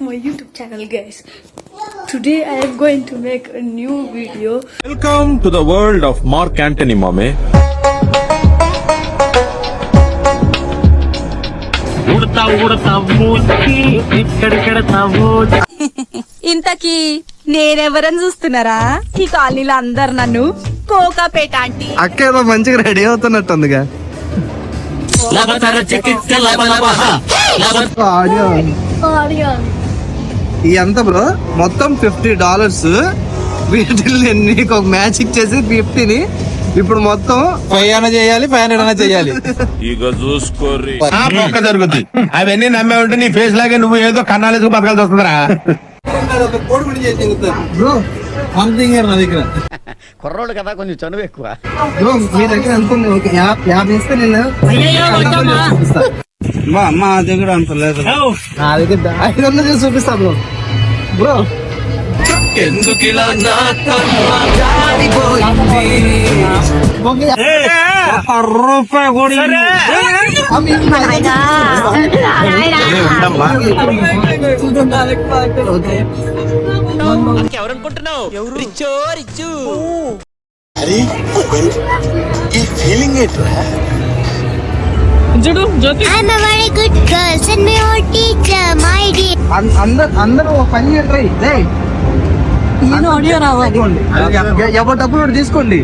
my YouTube channel, guys. Today I am going to make a new video. Welcome to the world of Mark Antony, mommy. ఇంతకీ నేనెవరని చూస్తున్నారా? ఈ కాలనీలో అందరు నన్ను Kokapet aunty. అక్క ఏదో మంచిగా రెడీ అవుతున్నట్టుందిగా. ఎంత బ్రో? మొత్తం $50. వీటిని నీకు ఒక మ్యాజిక్ చేసి 50ని ఇప్పుడు మొత్తం 500 చేయాలి, 500 చేయాలి. ఇక చూసుకోర్రి జరుగుతుంది. అవన్నీ నమ్మే ఉంటే నీ ఫేస్ లాగే నువ్వు ఏదో కన్నాలేసుకు బతకాల్సి వస్తుందిరా. బ్రో నా దగ్గర కుర్రోడు కదా, కొంచెం చనువు ఎక్కువ. బ్రో మీ దగ్గర అనుకుంది 50 ఇస్తే నేను మా దగ్గర అనుకోలేదు. నా దగ్గర 500 చేసి చూపిస్తా బ్రో. బ్రో ఎందుకిలా రూపాయి కూడా ఎవరనుకుంటున్నావు? రిచ్చో రిచ్చు. ఈ ఫీలింగ్ ఏంట్రా? I'm a very good girl. Send me your teacher, my dear. అందరూ పని చేయండి. ఎవరి డబ్బులు తీసుకోండి.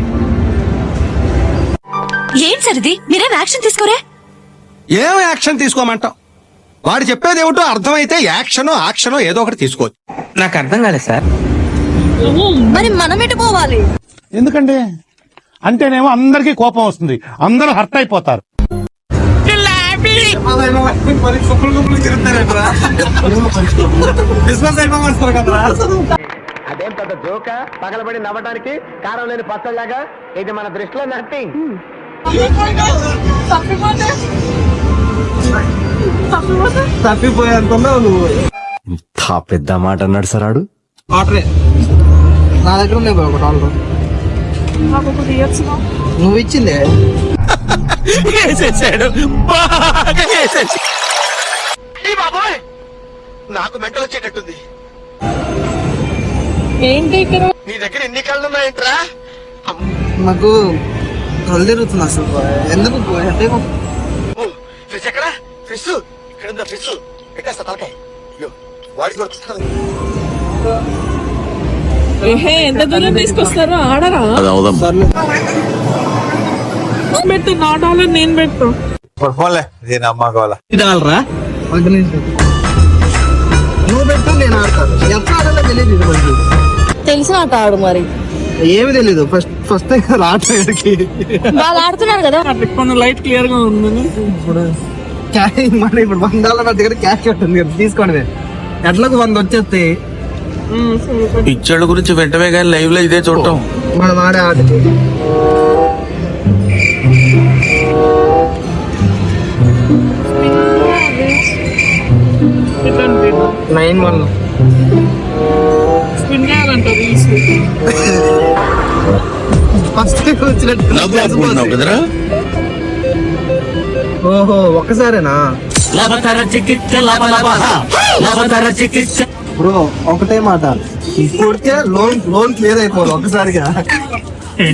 ఏం సరిది? మీరేం యాక్షన్ తీసుకోరే? ఏం యాక్షన్ తీసుకోమంటావు? వాడు చెప్పేది ఏమిటో అర్థమైతే యాక్షన్ ఏదో ఒకటి తీసుకోవచ్చు. నాకు అర్థం కాలేదు సార్. మరి మనం ఎటు పోవాలి? ఎందుకంటే అంటేనేమో అందరికీ కోపం వస్తుంది, అందరూ హర్ట్ అయిపోతారు. అదేం పెద్ద జోక, పగలబడి నవ్వడానికి కారం లేని పచ్చలాగా. ఇది మన దృష్టిలో నథింగ్. తప్పిపోయేంత నువ్వు పెద్ద మాట అన్నాడు సార్. ఆడు ఆర్డరే నా దగ్గర ఉన్నాయి బ్రో. ఒకటి ఆర్డర్ నువ్వు ఇచ్చిందే. నాకు మెంటల్ వచ్చేటట్టుంది. ఏంటి నీ దగ్గర ఎన్ని కళ్ళు ఉన్నాయంట్రా? నాకు కళ్ళు తిరుగుతుంది అసలు. ఎందుకు అంటే ఫ్రిడ్జ్ ఎక్కడ? ఫ్రిడ్జ్ ఇక్కడ ఉందా? ఫ్రిడ్జ్ పెట్టేస్తా తలకాయ. వాడికి ఎంత దూరం తీసుకొస్తారో ఆడరా? పెట్టు, నా డాలర్ నేను పెట్టు. ఫోన్లే దీని అమ్మ కావాలా? ఇదాలరా నువ్వు పెట్టు, నేను ఆడతాను. ఎట్లా ఆడాలో తెలియదు. ఇది మనకి తెలిసిన ఆట ఆడు. మరి ఏమి తెలీదు. ఫస్ట్ ఆటకి వాళ్ళు ఆడుతున్నారు కదా. పెట్టుకున్న లైట్ క్లియర్ గా ఉంది. ఇప్పుడు $100 నా దగ్గర క్యాష్ ఉంటుంది కదా, తీసుకోండి. ఎట్లకు 100 వచ్చేస్తాయి. పిచ్చోళ్ళ గురించి వెంటనే కానీ లైవ్ లో ఇదే చూడటం. మనం ఆడే ఆటకి 9-1 స్పిన్ చేయాలంట. ఫస్ట్ వచ్చినట్టు. ఓహో ఒక్కసారేనా బ్రో? ఒకటే మాట, ఇప్పటికే లోన్ క్లియర్ అయిపోదు ఒక్కసారిగా.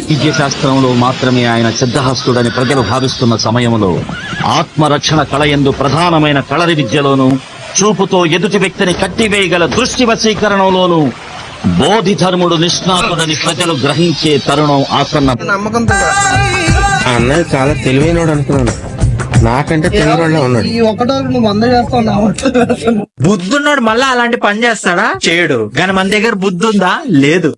విద్యశాస్త్రంలో మాత్రమే ఆయన సిద్ధహస్తుడని ప్రజలు భావిస్తున్న సమయంలో ఆత్మరక్షణ కళయందు ప్రధానమైన కళరి విద్యలోనూ, చూపుతో ఎదుటి వ్యక్తిని కట్టివేయగల దృష్టి వశీకరణలోనూ బోధి ధర్ముడు నిష్ణాతుడని ప్రజలు గ్రహించే తరుణం ఆసన్నం. నమ్మకంతో అన్నయ్య చాలా తెలివైనోడు అనుకున్నాను. నాకంటే తెలివైనోళ్ళ ఉన్నాడు. ఈ ఒకటో నువ్వు 100 చేస్తావు. బుద్ధున్నాడు మళ్ళా అలాంటి పని చేస్తాడా? చేయడు. కానీ మన దగ్గర బుద్ధి ఉందా? లేదు.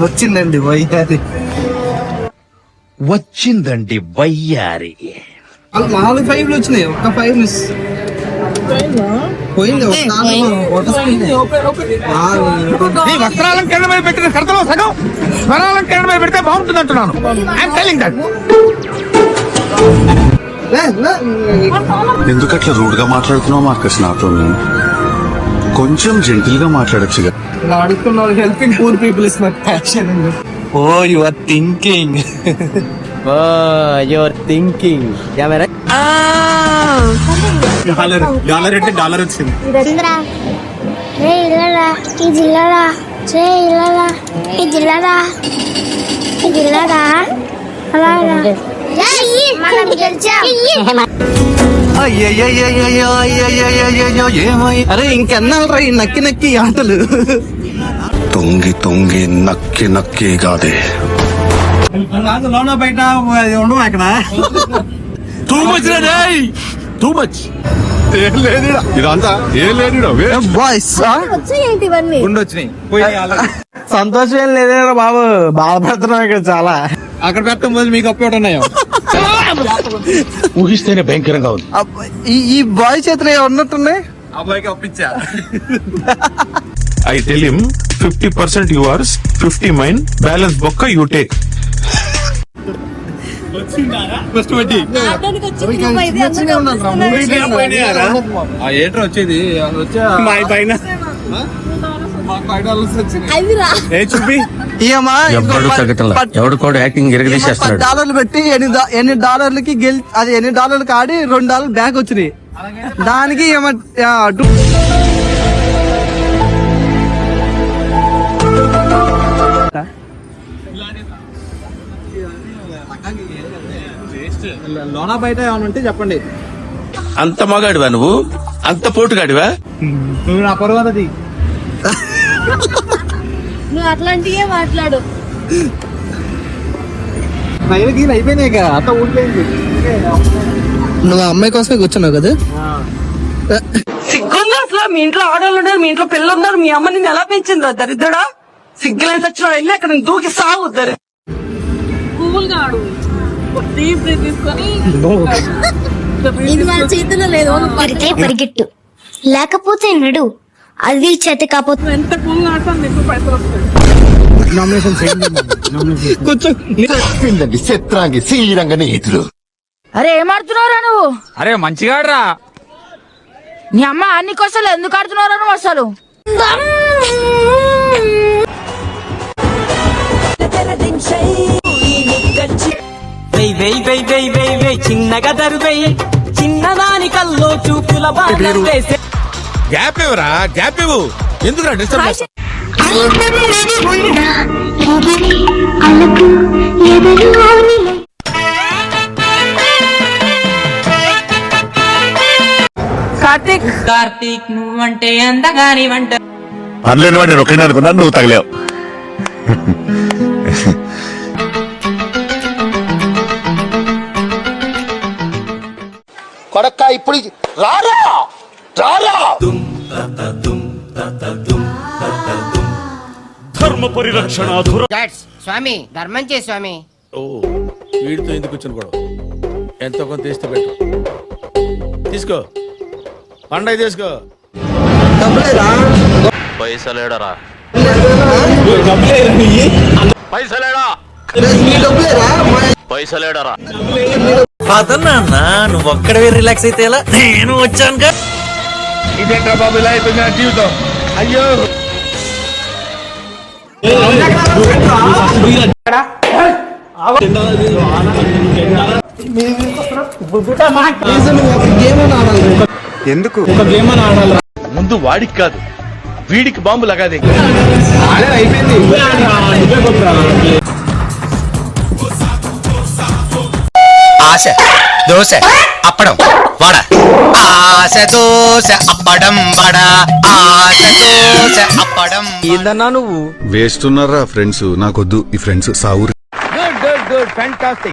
వచ్చిందండి వయ్యారి. వచ్చిందండి వయ్యారి. 4 5లు వచ్చినాయి. ఒక్క 5 మిస్ పోయింది. వస్త్రాలను కింద మీద పెట్టిన కర్తలో సగం స్వరాలను కింద మీద పెడితే బాగుంటుంది అంటున్నాను. ఎందుకట్లా రూడ్ గా మాట్లాడుతున్నావు మార్కస్? నాతో కొంచెం జెంటిల్ గా మాట్లాడొచ్చుగా. అడుగుతున్న helping poor people is my passion. Oh you are thinking. Oh you are thinking. Camera dollar అంటే డాలర్ వచ్చింది. చంద్రా రే ఇల్లరా ఈ జిల్లారా రే ఇల్లరా ఈ జిల్లారా ఈ జిల్లారా అలా మనం గెలిచాం. అరే ఇంకెన్నాళ్ళరా ఈ నక్కి నక్కి ఆటలు. తొంగి తొంగి నక్కి నక్కి కాదే. లోన బయట ఉండవు అక్కడ. Too much too much. ఇదంతా ఏం లేదు బాయ్స్ ఏంటి ఇవన్నీ? ఉండొచ్చినాయి. సంతోషం ఏం లేదేరా బాబు, బాధపడుతున్నాం ఇక్కడ చాలా. అక్కడ పెట్టడం పోదు మీకు అప్పుడు ఉన్నాయో. ఊహిస్తేనే భయంకరంగా ఉంది. ఈ బాయ్ చేతులు ఉన్నట్టున్నాయి. అబ్బాయికి అప్పించా. I tell him 50% yours, 50 mine, balance బొక్క యూ టేక్. ఏంట్రా వచ్చేది పైన ఎవడు కూడా యాక్టింగ్ $10 పెట్టి ఎన్ని డాలర్లకి అది ఎన్ని డాలర్లకి ఆడి $2 బ్యాక్ వచ్చినాయి. దానికి లోనా బయట ఏమన్నా ఉంటే చెప్పండి. అంత మగాడివా నువ్వు? అంత పోటుగాడివా? నువ్వు నా పర్వాలది. నువ్వు అట్లాంటివే మాట్లాడు. అయిపోయినాయి కదా అంత ఊట్లేదు. నువ్వు అమ్మాయి కోసమే కూర్చున్నావు కదా. సిగ్గుంది అసలు. మీ ఇంట్లో ఆడవాళ్ళు ఉన్నారు, మీ ఇంట్లో పిల్లలు ఉన్నారు, మీ అమ్మ నిన్ను ఎలా పెంచిందా దరిద్రుడా? సిగ్గులేని చచ్చిన వెళ్ళి అక్కడ దూకి సాగు దరి పువ్వులుగా ఆడు. డీప్ బ్రీత్ తీసుకొని ఇది మన చేతిలో లేదు. పరిగెట్టు లేకపోతే నడు, అది చేతి కాకపోతే ఎంత కూల్గా ఆడతాను ఎక్కువ పైసలు వస్తాయి. చిత్రాంగి శ్రీరంగ నీతులు. అరే ఏం ఆడుతున్నావురా నువ్వు? అరే మంచిగా ఆడరా. నీ అమ్మ అన్ని కోసం ఎందుకు ఆడుతున్నావురా నువ్వు అసలు? చిన్నగా దరువై చిన్నదాని కల్లో చూపుల గ్యాప్ ఇవ్వరా, గ్యాప్ ఇవ్వు. ఎందుకు డిస్టర్బ్? కార్తీక్ నువ్వంటే అందగాని వంట. పనులేని వాడిని నేను ఒక్కడే అనుకున్నాను, నువ్వు తగలేవు. కొడక్క ఇప్పుడు రారా రారా. ధర్మ పరిరక్షణ స్వామి ధర్మం చే స్వామి. ఓ వీడితో ఎందుకు వచ్చిన గొడవ? ఎంతో కొంత తీస్తే పెట్టు. తీసుకో పండగ తీసుకో. పైసలేడరా పైసలేడరా. అదన్నా నువ్వు ఒక్కడే రిలాక్స్ అయితే ఎలా? నేను వచ్చాను. ఇదేంట్రా బాబు ఇలా అయిపోయింది నా జీవితం. అయ్యో ఎందుకు ముందు వాడికి కాదు వీడికి బాంబు లగాది. అయిపోయింది. ఆశ దోశ అప్పడం వడ. ఆశ దోశ అప్పడం వడ. ఆశ దోశ అప్పడం. ఏందన్నా నువ్వు? వేస్తున్నారా ఫ్రెండ్స్? నాకొద్దు ఈ ఫ్రెండ్స్ సావురు. Good good good fantastic.